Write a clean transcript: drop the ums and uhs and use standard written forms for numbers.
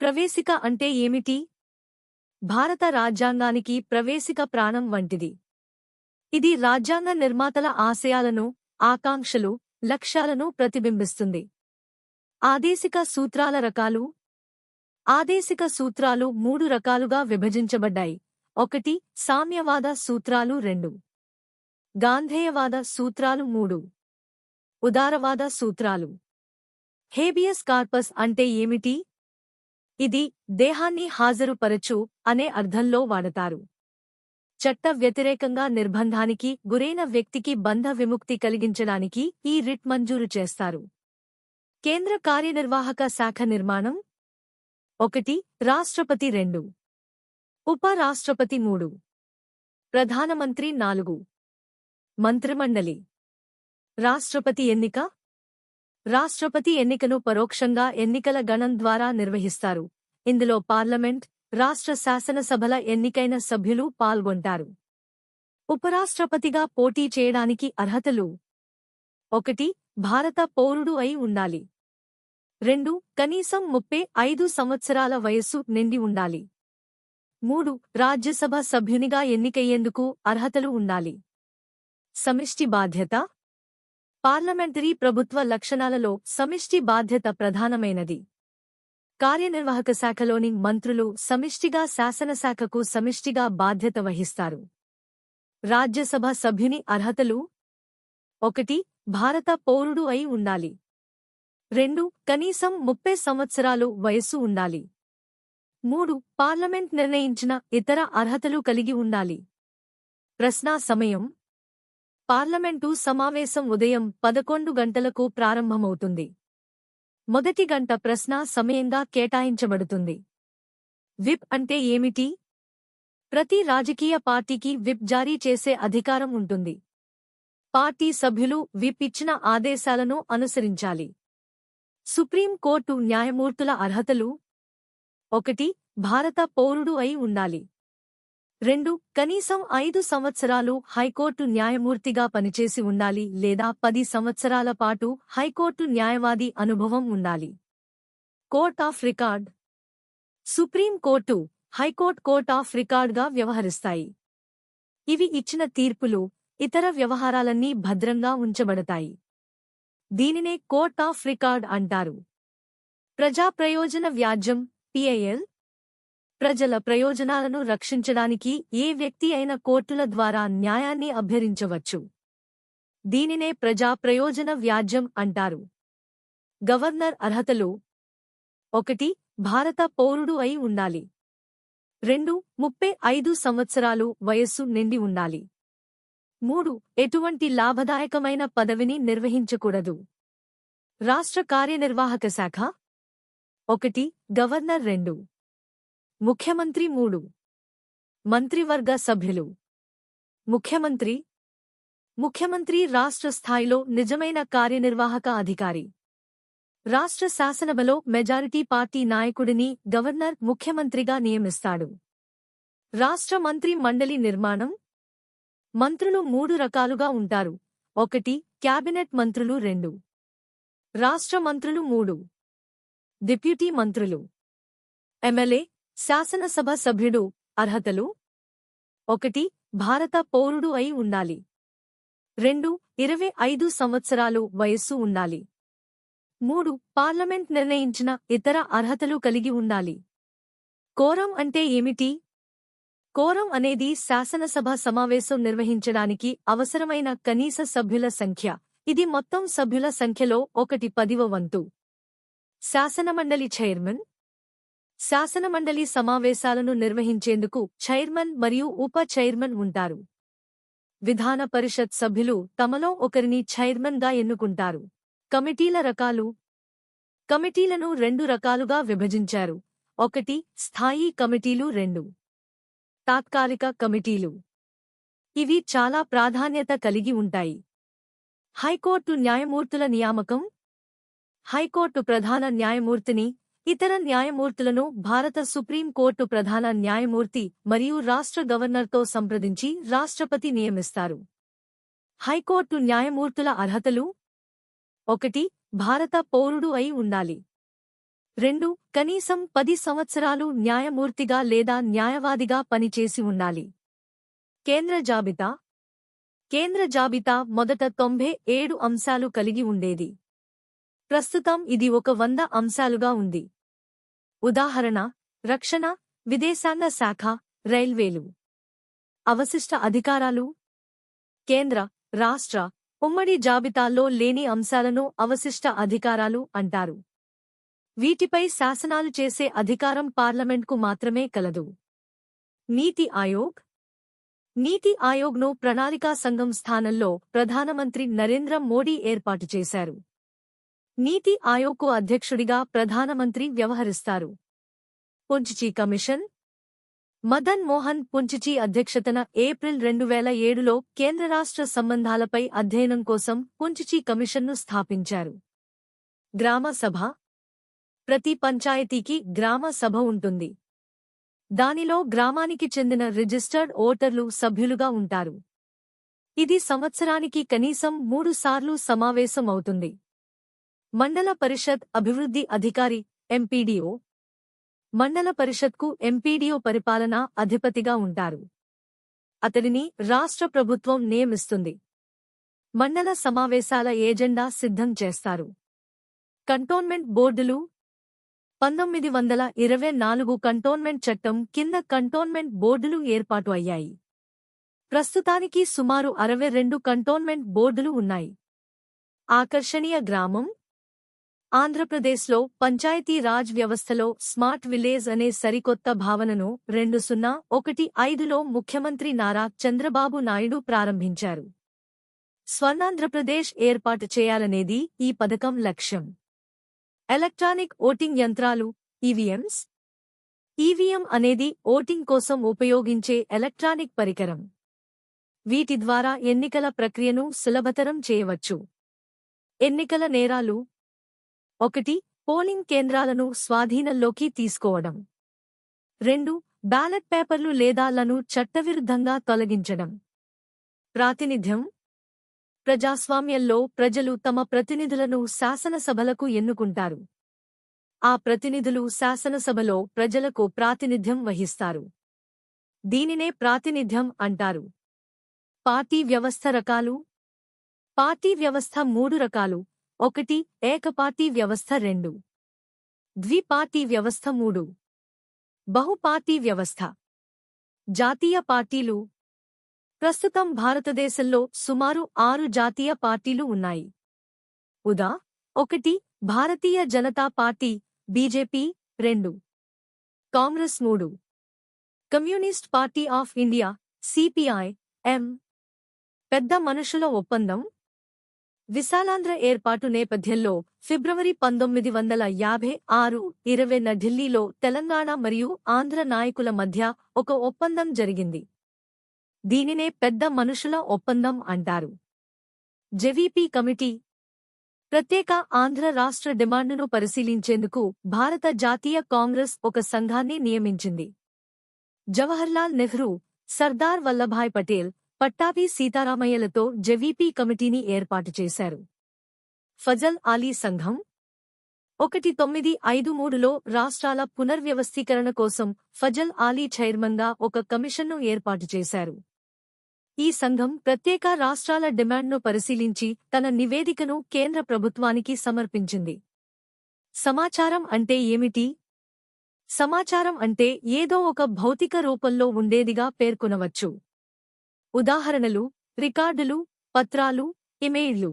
ప్రవేశిక అంటే ఏమిటి? భారత రాజ్యాంగానికి ప్రవేశిక ప్రాణం వంటిది. ఇది రాజ్యాంగ నిర్మాతల ఆశయాలను, ఆకాంక్షలు, లక్ష్యాలను ప్రతిబింబిస్తుంది. ఆదేశిక సూత్రాల రకాలు. ఆదేశిక సూత్రాలు 3 రకాలుగా విభజించబడ్డాయి. 1. సామ్యవాద సూత్రాలు. 2. గాంధేయవాద సూత్రాలు. 3. ఉదారవాద సూత్రాలు. హేబియస్ కార్పస్ అంటే ఏమిటి? ఇది దేహాన్ని హాజరుపరచు అనే అర్థంలో వాడతారు. చట్ట వ్యతిరేకంగా నిర్బంధానికి గురైన వ్యక్తికి బంధ విముక్తి కలిగించడానికి ఈ రిట్ మంజూరు చేస్తారు. కేంద్ర కార్యనిర్వాహక శాఖ నిర్మాణం. 1. రాష్ట్రపతి. 2. ఉప రాష్ట్రపతి. 3. ప్రధానమంత్రి. 4. మంత్రిమండలి. రాష్ట్రపతి ఎన్నిక. రాష్ట్రపతి ఎన్నికను పరోక్షంగా ఎన్నికల గణం ద్వారా నిర్వహిస్తారు. ఇందులో పార్లమెంట్, రాష్ట్ర శాసనసభల ఎన్నికైన సభ్యులు పాల్గొంటారు. ఉపరాష్ట్రపతిగా పోటీ చేయడానికి అర్హతలు. 1. భారత పౌరుడు అయి ఉండాలి. 2. కనీసం 35 సంవత్సరాల వయస్సు నిండి ఉండాలి. 3. రాజ్యసభ సభ్యునిగా ఎన్నికయ్యేందుకు అర్హతలు ఉండాలి. సమిష్టి బాధ్యత. పార్లమెంటరీ ప్రభుత్వ లక్షణాలలో సమిష్టి బాధ్యత ప్రధానమైనది. కార్యనిర్వాహక శాఖలోని మంత్రులు సమిష్టిగా శాసనశాఖకు సమిష్టిగా బాధ్యత వహిస్తారు. రాజ్యసభ సభ్యుని అర్హతలు. 1. భారత పౌరుడు అయి ఉండాలి. 2. కనీసం 30 సంవత్సరాలు వయస్సు ఉండాలి. 3. పార్లమెంట్ నిర్ణయించిన ఇతర అర్హతలు కలిగి ఉండాలి. ప్రశ్నా సమయం. పార్లమెంటు సమావేశం ఉదయం 11 గంటలకు ప్రారంభమవుతుంది. మొదటి గంట ప్రశ్నా సమయంగా కేటాయించబడుతుంది. విప్ అంటే ఏమిటి? ప్రతి రాజకీయ పార్టీకి విప్ జారీ చేసే అధికారం ఉంటుంది. పార్టీ సభ్యులు విప్ ఇచ్చిన ఆదేశాలను అనుసరించాలి. సుప్రీం కోర్టు న్యాయమూర్తుల అర్హతలు. 1. భారత పౌరుడు అయి ఉండాలి. 2. కనీసం 5 సంవత్సరాలు హైకోర్టు న్యాయమూర్తిగా పనిచేసి ఉండాలి లేదా 10 సంవత్సరాల పాటు హైకోర్టు న్యాయవాది అనుభవం ఉండాలి. Court of record. Supreme court, high court court of రికార్డ్గా వ్యవహరిస్తాయి. ఇవి ఇచ్చిన తీర్పులు, ఇతర వ్యవహారాలన్నీ భద్రంగా ఉంచబడతాయి. దీనినే కోర్ట్ ఆఫ్ రికార్డ్ అంటారు. ప్రజా ప్రయోజన వ్యాజ్యం PIL. ప్రజల ప్రయోజనాలను రక్షించడానికి ఏ వ్యక్తి అయినా కోర్టుల ద్వారా న్యాయాన్ని అభ్యరించవచ్చు. దీనినే ప్రజా ప్రయోజన వ్యాజ్యం అంటారు. గవర్నర్ అర్హతలు. 1. భారత పౌరుడు అయి ఉండాలి. 2. 35 సంవత్సరాలు వయస్సు నిండి ఉండాలి. 3. ఎటువంటి లాభదాయకమైన పదవిని నిర్వహించకూడదు. రాష్ట్ర కార్యనిర్వాహక శాఖ. 1. గవర్నర్. 2. ముఖ్యమంత్రి. 3. మంత్రివర్గ సభ్యులు. ముఖ్యమంత్రి. ముఖ్యమంత్రి రాష్ట్ర స్థాయిలో నిజమైన కార్యనిర్వాహక అధికారి. రాష్ట్ర శాసనసభలో మెజారిటీ పార్టీ నాయకుడిని గవర్నర్ ముఖ్యమంత్రిగా నియమిస్తాడు. రాష్ట్ర మంత్రి మండలి నిర్మాణం. మంత్రులు 3 రకాలుగా ఉంటారు. 1. క్యాబినెట్ మంత్రులు. 2. రాష్ట్ర మంత్రులు. 3. డిప్యూటీ మంత్రులు. ఎమ్మెల్యే, శాసనసభ సభ్యుడు. అర్హతలు. 1. భారత పౌరుడు అయి ఉండాలి. 2. 25 సంవత్సరాలు వయస్సు ఉండాలి. 3. పార్లమెంట్ నిర్ణయించిన ఇతర అర్హతలు కలిగి ఉండాలి. కోరం అంటే ఏమిటి? కోరం అనేది శాసనసభ సమావేశం నిర్వహించడానికి అవసరమైన కనీస సభ్యుల సంఖ్య. ఇది మొత్తం సభ్యుల సంఖ్యలో 1/10వ వంతు. శాసనమండలి చైర్మన్. శాసనమండలి సమావేశాలను నిర్వహించేందుకు చైర్మన్ మరియు ఉప చైర్మన్ ఉంటారు. విధాన పరిషత్ సభ్యులు తమలో ఒకరిని చైర్మన్గా ఎన్నుకుంటారు. కమిటీల రకాలు. కమిటీలను 2 రకాలుగా విభజించారు. 1. స్థాయీ కమిటీలు. 2. తాత్కాలిక కమిటీలు. ఇవి చాలా ప్రాధాన్యత కలిగి ఉంటాయి. హైకోర్టు న్యాయమూర్తుల నియామకం. హైకోర్టు ప్రధాన న్యాయమూర్తిని, ఇతర న్యాయమూర్తులను భారత సుప్రీం కోర్టు ప్రధాన న్యాయమూర్తి మరియు రాష్ట్ర గవర్నర్తో సంప్రదించి రాష్ట్రపతి నియమిస్తారు. హైకోర్టు న్యాయమూర్తుల అర్హతలు. 1. భారత పౌరుడు అయి ఉండాలి. 2 కనీసం 10 సంవత్సరాలు న్యాయమూర్తిగా లేదా న్యాయవాదిగా పనిచేసి ఉండాలి. కేంద్ర జాబితా మొదట 97 అంశాలు కలిగి ఉండేది. ప్రస్తుతం ఇది 100 అంశాలుగా ఉంది. ఉదాహరణ: రక్షణ, విదేశాంగ శాఖ, రైల్వేలు. అవశిష్ట అధికారాలు. కేంద్ర, రాష్ట్ర, ఉమ్మడి జాబితాల్లో లేని అంశాలను అవశిష్ట అధికారాలు అంటారు. వీటిపై శాసనాలు చేసే అధికారం పార్లమెంట్కు మాత్రమే కలదు. నీతి ఆయోగ్ను ప్రణాళికా సంఘం స్థానంలో ప్రధానమంత్రి నరేంద్ర మోడీ ఏర్పాటు చేశారు. నీతి ఆయోగ్కు అధ్యక్షుడిగా ప్రధానమంత్రి వ్యవహరిస్తారు. పుంచిచి కమిషన్. మదన్ మోహన్ పుంచిచి అధ్యక్షతన ఏప్రిల్ 2007లో కేంద్ర రాష్ట్ర సంబంధాలపై అధ్యయనం కోసం పుంచిచి కమిషన్ను స్థాపించారు. గ్రామ సభ. ప్రతి పంచాయతీకి గ్రామ సభ ఉంటుంది. దానిలో గ్రామానికి చెందిన రిజిస్టర్డ్ ఓటర్లు సభ్యులుగా ఉంటారు. ఇది సంవత్సరానికి కనీసం 3 సార్లు సమావేశం అవుతుంది. మండల పరిషత్ అభివృద్ధి అధికారి ఎంపీడీఓ. మండల పరిషత్కు ఎంపీడీఓ పరిపాలనా అధిపతిగా ఉంటారు. అతడిని రాష్ట్ర ప్రభుత్వం నియమిస్తుంది. మండల సమావేశాల ఎజెండా సిద్ధం చేస్తారు. కంటోన్మెంట్ బోర్డులు. 1924 కంటోన్మెంట్ చట్టం కింద కంటోన్మెంట్ బోర్డులు ఏర్పాటు అయ్యాయి. ప్రస్తుతానికి సుమారు 62 కంటోన్మెంట్ బోర్డులు ఉన్నాయి. ఆకర్షణీయ గ్రామం. ఆంధ్రప్రదేశ్లో పంచాయతీ రాజ్ వ్యవస్థలో స్మార్ట్ విలేజ్ అనే సరికొత్త భావనను 2015లో ముఖ్యమంత్రి నారా చంద్రబాబు నాయుడు ప్రారంభించారు. స్వర్ణాంధ్రప్రదేశ్ ఏర్పాటు చేయాలనేది ఈ పథకం లక్ష్యం. ఎలక్ట్రానిక్ ఓటింగ్ యంత్రాలు, ఈవీఎంస్. ఈవీఎం అనేది ఓటింగ్ కోసం ఉపయోగించే ఎలక్ట్రానిక్ పరికరం. వీటి ద్వారా ఎన్నికల ప్రక్రియను సులభతరం చేయవచ్చు. ఎన్నికల నేరాలు. 1 పోలింగ్ కేంద్రాలను స్వాధీనంలోకి తీసుకోవడం. 2 బ్యాలెట్ పేపర్లు లేదా లను చట్టవిరుద్ధంగా తొలగించడం. ప్రాతినిధ్యం. ప్రజాస్వామ్యంలో ప్రజలు తమ ప్రతినిధులను శాసనసభలకు ఎన్నుకుంటారు. ఆ ప్రతినిధులు శాసనసభలో ప్రజలకు ప్రాతినిధ్యం వహిస్తారు. దీనినే ప్రాతినిధ్యం అంటారు. పార్టీ వ్యవస్థ రకాలు. పార్టీ వ్యవస్థ 3 రకాలు. 1 ఏకపార్టీ వ్యవస్థ. 2 ద్విపార్టీ వ్యవస్థ. 3 బహుపార్టీ వ్యవస్థ. జాతీయ పార్టీలు. ప్రస్తుతం భారతదేశంలో సుమారు 6 జాతీయ పార్టీలు ఉన్నాయి. ఉదా 1 Bharatiya Janata party BJP. 2 Congress. 3 communist party of India CPI M. పెద్ద మనుషుల ఒప్పందం. విశాలాంధ్ర ఏర్పాటు నేపథ్యంలో ఫిబ్రవరి 1956 20న ఢిల్లీలో తెలంగాణ మరియు ఆంధ్ర నాయకుల మధ్య ఒక ఒప్పందం జరిగింది. దీనినే పెద్ద మనుషుల ఒప్పందం అంటారు. జెవిపి కమిటీ. ప్రత్యేక ఆంధ్ర రాష్ట్ర డిమాండును పరిశీలించేందుకు భారత జాతీయ కాంగ్రెస్ ఒక సంఘాన్ని నియమించింది. జవహర్లాల్ నెహ్రూ, సర్దార్ వల్లభాయ్ పటేల్, పట్టాభి సీతారామయ్యలతో జెవిపి కమిటీని ఏర్పాటు చేశారు. ఫజల్ ఆలీ సంఘం. 1953లో రాష్ట్రాల పునర్వ్యవస్థీకరణ కోసం ఫజల్ ఆలీ చైర్మన్గా ఒక కమిషన్ను ఏర్పాటు చేశారు. ఈ సంఘం ప్రత్యేక రాష్ట్రాల డిమాండ్ను పరిశీలించి తన నివేదికను కేంద్ర ప్రభుత్వానికి సమర్పించింది. సమాచారం అంటే ఏమిటి? సమాచారం అంటే ఏదో ఒక భౌతిక రూపంలో ఉండేదిగా పేర్కొనవచ్చు. ఉదాహరణలు: రికార్డులు, పత్రాలు, ఇమెయిళ్లు.